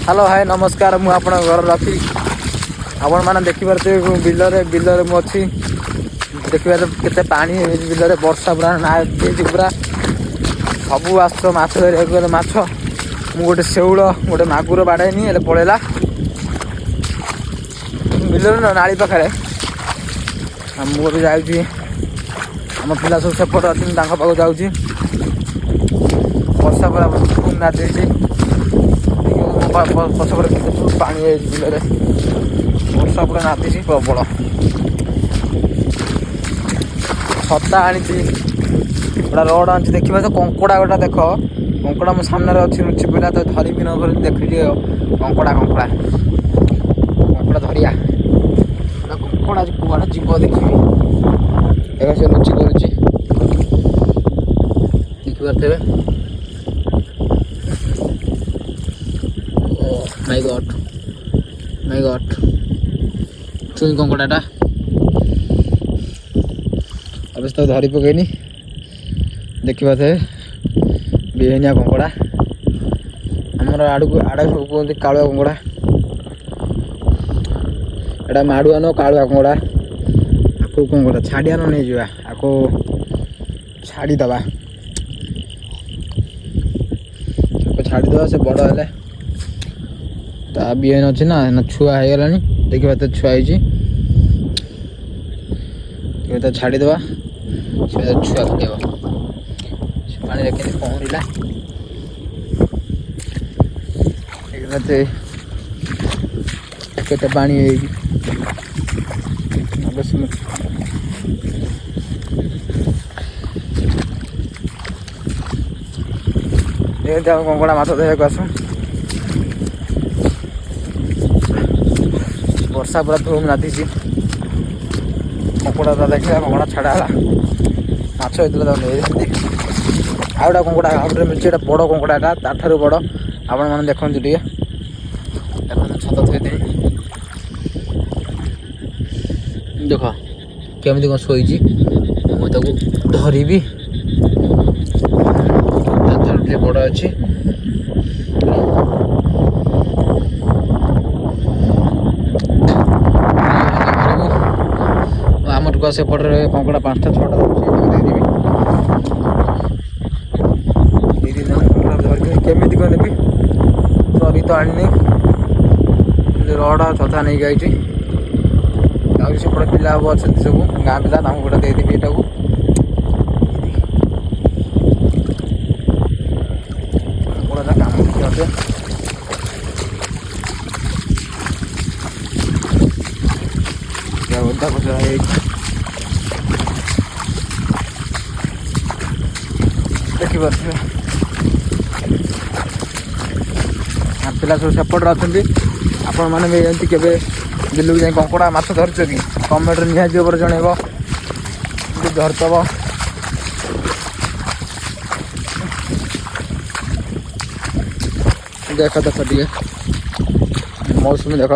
hello hi नमस्कार मु आपण घर रखी आपण मैंने देखिए बिलर मुझे देखिए केते पानी बिलर वर्षा पूरा ना पूरा सबू आस माछ धर माछ मु गोटे शेउल गोटे मागुर बाड़ेनी हेल्ले पड़ेगा बिलर नाली पाखे मुझे जाऊँगी आम पिला सब सेपट अच्छी पाक जाऊँगी वर्षा पूरा नादी पछपटे पानी बिल वर्षा पूरा नादी प्रबल छता आनी गोटा रड आनी देखा तो कंकड़ा गोटा देख कंकड़ा मो सामने अच्छी लुचि पड़ा तो धरमी न देखिए कंकड़ा कंकड़ा कंकड़ा धरिया कंकड़ा कूड़ा जीव देखी देख से लुचि कर देखिपे माय गॉड चुई कंकड़ाटा अब तो धरी पकईनी देखा थे बेहनिया कंकड़ा आमर आड़ को सब कहते कालुआ कंकड़ा एटा माड़ुआ न कालुआ कंकड़ा आपको कंकड़ा छाड़िया न नहीं जावा आपको छाड़ीदवा छाड़ीदवा से बड़ है ता बिहन अच्छी ना छुआ हो गलानी देखा तो छुआ हो छाड़ीदवा से छुआ फुटेब से पानी के पहरला केते पानी कंकड़ा माछ धरक आस वर्षा पूरा धूम नादी कंकड़ा देखा कंकड़ा छाड़ा माछ होता आ गया कंकड़ा आउटे मिलছে এটা বড় कंकड़ाटा ताठारू बड़ आपण मैंने देखते टे देखो छत थी देख केमी कौन शोची मुझे धरबी बड़ अच्छी आमर को सेपटे कंकड़ा 5टा 6टा केमी कौन नेबी सरी तो आनी रड छता नहीं गई सेपटे पिला अच्छा सब गाँ पिला गोटे देदेवी यहाँ को काम ओदा कचरा देखिए पिला सब सेपटे अच्छा आपण मैंने भी एमती के बिलू जाए कंकड़ा माछ धरच कि कमेंट निहाती भाव जनइब धरतब देख टे मौसमी देख